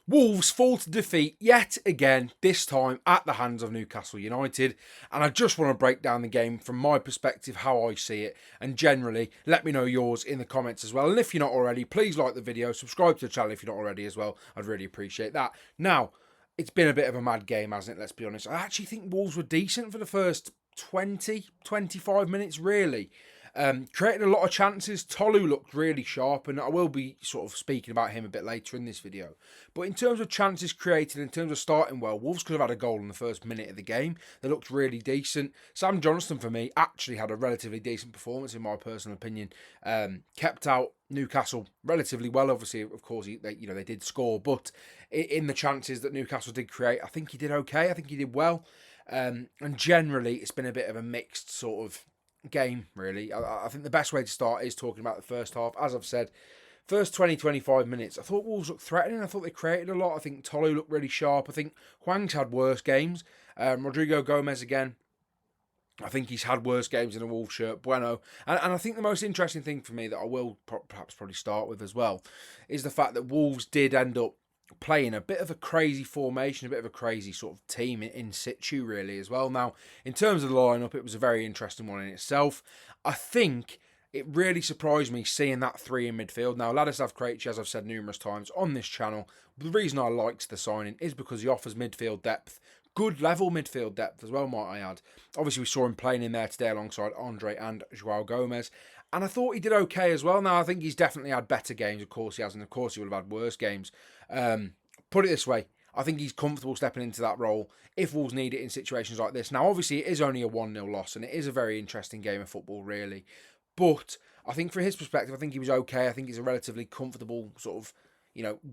Wolves fall to defeat yet again, this time at the hands of Newcastle United. And I just want to break down the game from my perspective, how I see it. And generally, let me know yours in the comments as well. And if you're not already, please like the video, subscribe to the channel if you're not already as well. I'd really appreciate that. Now, it's been a bit of a mad game, hasn't it? Let's be honest. I actually think Wolves were decent for the first 25 minutes, really. Created a lot of chances. Tolu looked really sharp, and I will be sort of speaking about him a bit later in this video. But in terms of chances created, in terms of starting well, Wolves could have had a goal in the first minute of the game. They looked really decent. Sam Johnston, for me, actually had a relatively decent performance, in my personal opinion. Kept out Newcastle relatively well. Obviously, of course, they did score, but in the chances that Newcastle did create, I think he did okay. I think he did well. And generally, it's been a bit of a mixed sort of game, really. I think the best way to start is talking about the first half. As I've said, first 20-25 minutes, I thought Wolves looked threatening. I thought they created a lot. I think Tolu looked really sharp. I think Hwang's had worse games. Rodrigo Gomez again, I think he's had worse games in a Wolves shirt. Bueno. And I think the most interesting thing for me that I will perhaps probably start with as well is the fact that Wolves did end up playing a bit of a crazy formation, a bit of a crazy sort of team in situ, really, as well. Now, in terms of the lineup, it was a very interesting one in itself. I think it really surprised me seeing that three in midfield. Now, Ladislav Krejci, as I've said numerous times on this channel, the reason I liked the signing is because he offers midfield depth. Good level midfield depth as well, might I add. Obviously, we saw him playing in there today alongside Andre and Joao Gomez. And I thought he did okay as well. Now, I think he's definitely had better games. Of course he has. And of course he would have had worse games. Put it this way. I think he's comfortable stepping into that role if Wolves need it in situations like this. Now, obviously, it is only a 1-0 loss. And it is a very interesting game of football, really. But I think from his perspective, I think he was okay. I think he's a relatively comfortable sort of,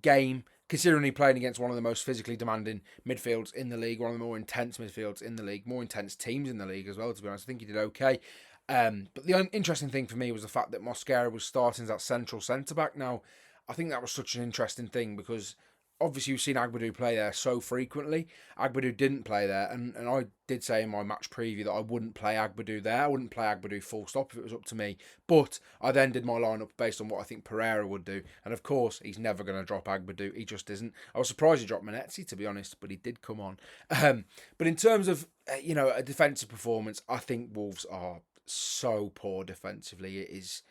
game, considering he played against one of the most physically demanding midfields in the league, one of the more intense midfields in the league, more intense teams in the league as well, to be honest. I think he did okay. But the interesting thing for me was the fact that Mosquera was starting as that central centre-back. Now, I think that was such an interesting thing because obviously you've seen Agbadou play there so frequently. Agbadou didn't play there, and I did say in my match preview that I wouldn't play Agbadou there. I wouldn't play Agbadou full stop if it was up to me. But I then did my lineup based on what I think Pereira would do. And of course, he's never going to drop Agbadou. He just isn't. I was surprised he dropped Manetzi, to be honest, but he did come on. But in terms of, a defensive performance, I think Wolves are so poor defensively. It's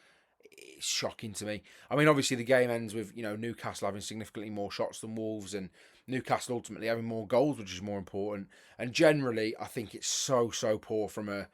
shocking to me. I mean, obviously the game ends with, Newcastle having significantly more shots than Wolves and Newcastle ultimately having more goals, which is more important. And generally, I think it's so poor from a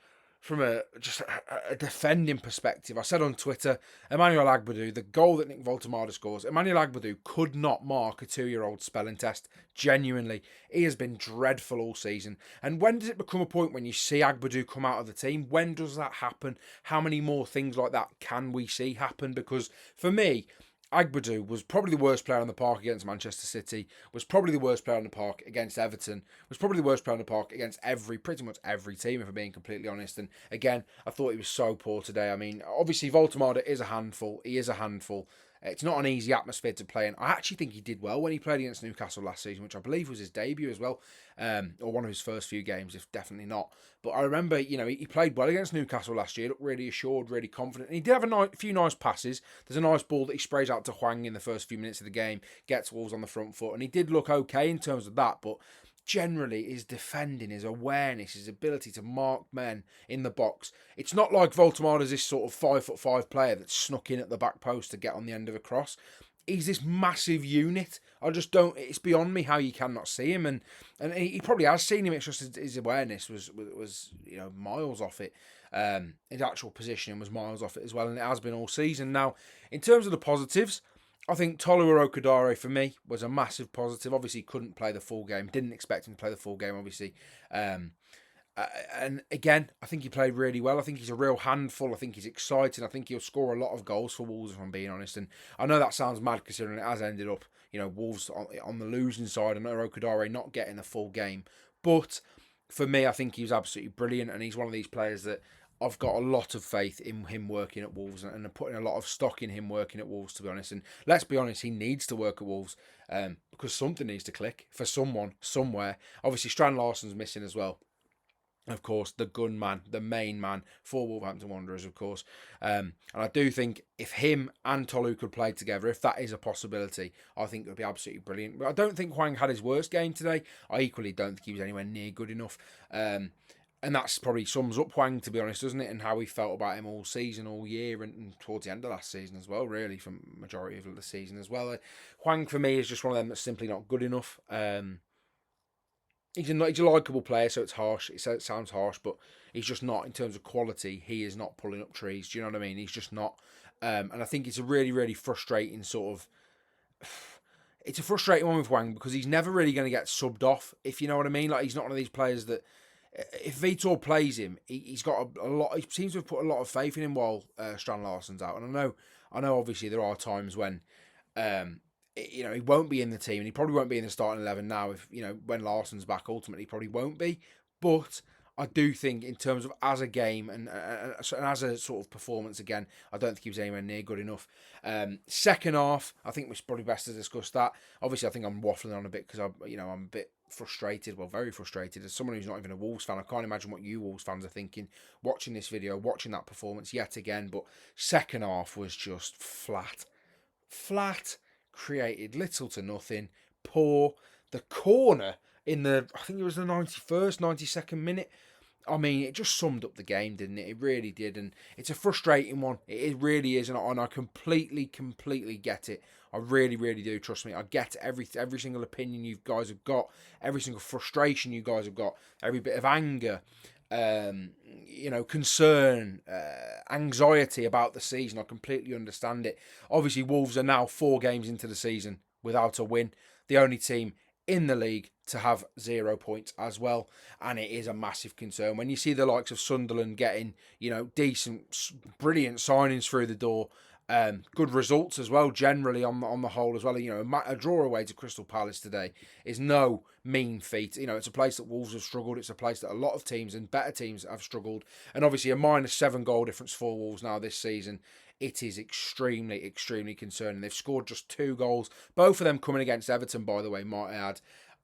defending perspective. I said on Twitter, Emmanuel Agbadou, the goal that Nick Woltemade scores, Emmanuel Agbadou could not mark a 2-year-old spelling test. Genuinely. He has been dreadful all season. And when does it become a point when you see Agbadou come out of the team? When does that happen? How many more things like that can we see happen? Because for me, Agbadou was probably the worst player on the park against Manchester City, was probably the worst player on the park against Everton, was probably the worst player on the park against pretty much every team, if I'm being completely honest. And again, I thought he was so poor today. I mean, obviously, Woltemade is a handful. He is a handful. It's not an easy atmosphere to play in. I actually think he did well when he played against Newcastle last season, which I believe was his debut as well, or one of his first few games, if definitely not. But I remember, he played well against Newcastle last year, looked really assured, really confident, and he did have a few nice passes. There's a nice ball that he sprays out to Hwang in the first few minutes of the game, gets Wolves on the front foot, and he did look okay in terms of that, but generally his defending, his awareness, his ability to mark men in the box. It's not like Woltemade is this sort of 5'5" player that snuck in at the back post to get on the end of a cross. He's this massive unit. I just don't. It's beyond me how you cannot see him, and he probably has seen him. It's just his awareness was miles off it. His actual positioning was miles off it as well, and it has been all season. Now, in terms of the positives, I think Tolu Okudare, for me, was a massive positive. Obviously, he couldn't play the full game. Didn't expect him to play the full game, obviously. And again, I think he played really well. I think he's a real handful. I think he's exciting. I think he'll score a lot of goals for Wolves, if I'm being honest. And I know that sounds mad considering it has ended up, Wolves on the losing side and Okudare not getting the full game. But for me, I think he was absolutely brilliant. And he's one of these players that I've got a lot of faith in him working at Wolves and putting a lot of stock in him working at Wolves, to be honest. And let's be honest, he needs to work at Wolves because something needs to click for someone, somewhere. Obviously, Strand Larsen's missing as well. of course, the gunman, the main man for Wolverhampton Wanderers, of course. And I do think if him and Tolu could play together, if that is a possibility, I think it would be absolutely brilliant. But I don't think Hwang had his worst game today. I equally don't think he was anywhere near good enough. And that's probably sums up Hwang, to be honest, doesn't it? And how we felt about him all season, all year, and towards the end of last season as well, really, from majority of the season as well. Hwang, for me, is just one of them that's simply not good enough. He's a likeable player, so it's harsh. It sounds harsh, but he's just not, in terms of quality, he is not pulling up trees. Do you know what I mean? He's just not. And I think it's a really, really frustrating sort of... It's a frustrating one with Hwang because he's never really going to get subbed off, if you know what I mean. Like, he's not one of these players that... If Vitor plays him, he's got a lot... He seems to have put a lot of faith in him while Strand Larsen's out. And I know obviously there are times when... he won't be in the team, and he probably won't be in the starting 11 now. If when Larsen's back, ultimately, he probably won't be. But I do think, in terms of as a game and as a sort of performance, again, I don't think he was anywhere near good enough. Second half, I think it's probably best to discuss that. Obviously, I think I'm waffling on a bit because I'm a bit frustrated. Well, very frustrated as someone who's not even a Wolves fan. I can't imagine what you Wolves fans are thinking watching this video, watching that performance yet again. But second half was just flat. Created little to nothing, poor. The corner in I think it was the 91st, 92nd minute. I mean, it just summed up the game, didn't it? It really did, and it's a frustrating one. It really is, and I completely get it. I really, really do. Trust me, I get every single opinion you guys have got, every single frustration you guys have got, every bit of anger, concern, anxiety about the season. I completely understand it. Obviously, Wolves are now 4 games into the season without a win. The only team in the league to have 0 points as well, and it is a massive concern when you see the likes of Sunderland getting decent, brilliant signings through the door. Good results as well, generally on the whole as well. A draw away to Crystal Palace today is no mean feat. It's a place that Wolves have struggled. It's a place that a lot of teams and better teams have struggled. And obviously a -7 goal difference for Wolves now this season. It is extremely, extremely concerning. They've scored just 2 goals, both of them coming against Everton, by the way, might I add,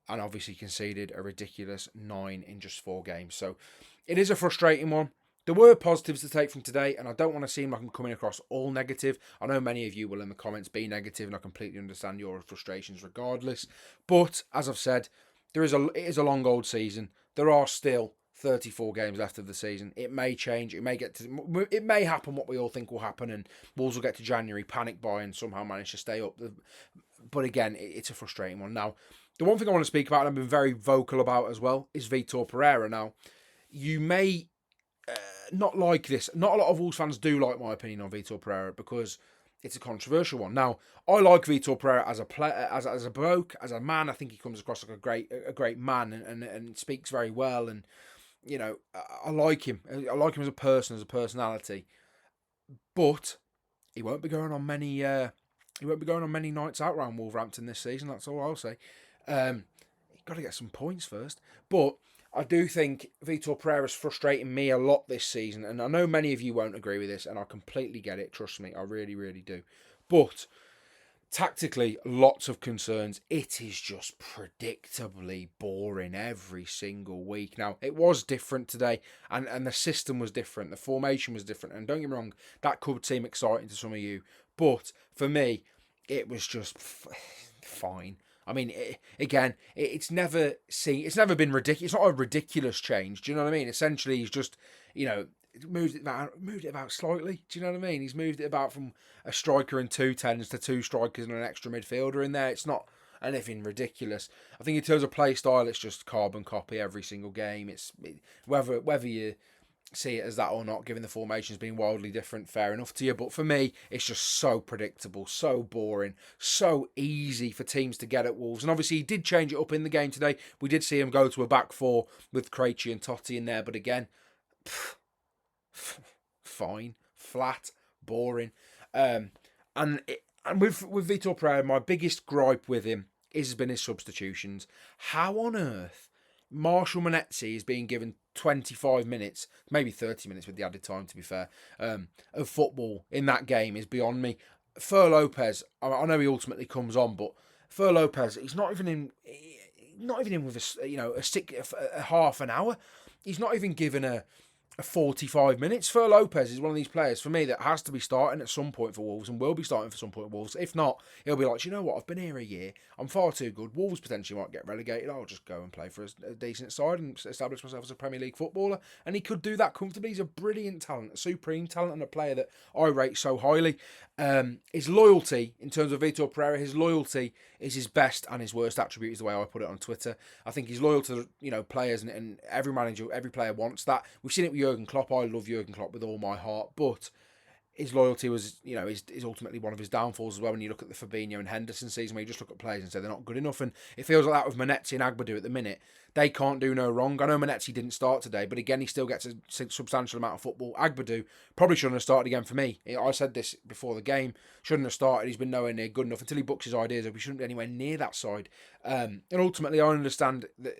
and obviously conceded a ridiculous 9 in just 4 games. So it is a frustrating one. There were positives to take from today, and I don't want to seem like I'm coming across all negative. I know many of you will in the comments be negative, and I completely understand your frustrations regardless. But, as I've said, it is a long old season. There are still 34 games left of the season. It may change. It may happen what we all think will happen, and Wolves will get to January, panic buy, and somehow manage to stay up. But again, it's a frustrating one. Now, the one thing I want to speak about, and I've been very vocal about as well, is Vitor Pereira. Now, you may... not like this. Not a lot of Wolves fans do like my opinion on Vitor Pereira because it's a controversial one. Now, I like Vitor Pereira as a player, as a bloke, as a man. I think he comes across like a great man and speaks very well. And I like him. I like him as a person, as a personality. But he won't be going on many. He won't be going on many nights out around Wolverhampton this season. That's all I'll say. You've got to get some points first, but. I do think Vitor Pereira's frustrating me a lot this season, and I know many of you won't agree with this, and I completely get it, trust me, I really, really do. But, tactically, lots of concerns. It is just predictably boring every single week. Now, it was different today, and the system was different, the formation was different, and don't get me wrong, that could seem exciting to some of you, but, for me, it was just fine. I mean, it's never been ridiculous. It's not a ridiculous change. Do you know what I mean? Essentially, he's just, moved it about slightly. Do you know what I mean? He's moved it about from a striker and 2 10s to 2 strikers and an extra midfielder in there. It's not anything ridiculous. I think in terms of play style, it's just carbon copy every single game. Whether you see it as that or not, given the formations being wildly different, fair enough to you. But for me, it's just so predictable, so boring, so easy for teams to get at Wolves. And obviously, he did change it up in the game today. We did see him go to a back 4 with Krejci and Totti in there. But again, fine, flat, boring. And with Vitor Pereira, my biggest gripe with him has been his substitutions. How on earth Marshall Monetzi is being given 25 minutes, maybe 30 minutes with the added time, to be fair, of football in that game is beyond me. Fer Lopez, I know he ultimately comes on, but Fer Lopez, he's not even in with a half an hour. he's not even given a 45 minutes. For Lopez is one of these players for me that has to be starting at some point for Wolves and will be starting for some point for Wolves. If not, he'll be like, you know what, I've been here a year, I'm far too good. Wolves potentially might get relegated. I'll just go and play for a decent side and establish myself as a Premier League footballer. And he could do that comfortably. He's a brilliant talent, a supreme talent, and a player that I rate so highly. His loyalty, in terms of Vitor Pereira, his loyalty is his best and his worst attribute, is the way I put it on Twitter. I think he's loyal to players, and every manager, every player wants that. We've seen it with Jurgen Klopp. I love Jurgen Klopp with all my heart, but his loyalty was, is ultimately one of his downfalls as well. When you look at the Fabinho and Henderson season, where you just look at players and say they're not good enough, and it feels like that with Manezzi and Agbadou at the minute. They can't do no wrong. I know Manezzi didn't start today, but again, he still gets a substantial amount of football. Agbadou probably shouldn't have started again for me. I said this before the game. Shouldn't have started. He's been nowhere near good enough until he books his ideas up. He shouldn't be anywhere near that side. And ultimately, I understand that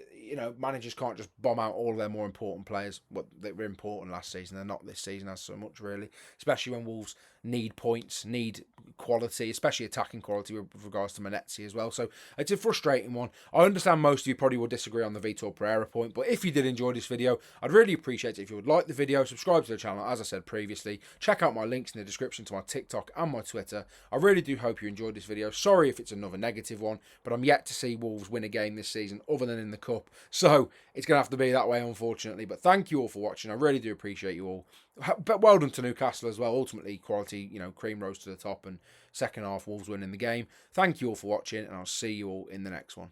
managers can't just bomb out all of their more important players. What they were important last season, they're not this season as so much, really. Especially when Wolves need points, need quality, especially attacking quality with regards to Manezzi as well. So it's a frustrating one. I understand most of you probably will disagree on the Vitor Pereira point, but if you did enjoy this video, I'd really appreciate it if you would like the video, subscribe to the channel, as I said previously, check out my links in the description to my TikTok and my Twitter. I really do hope you enjoyed this video. Sorry if it's another negative one, but I'm yet to see Wolves win a game this season other than in the Cup. So it's going to have to be that way, unfortunately. But thank you all for watching. I really do appreciate you all. But well done to Newcastle as well. Ultimately, quality, cream rose to the top, and second half Wolves winning the game. Thank you all for watching, and I'll see you all in the next one.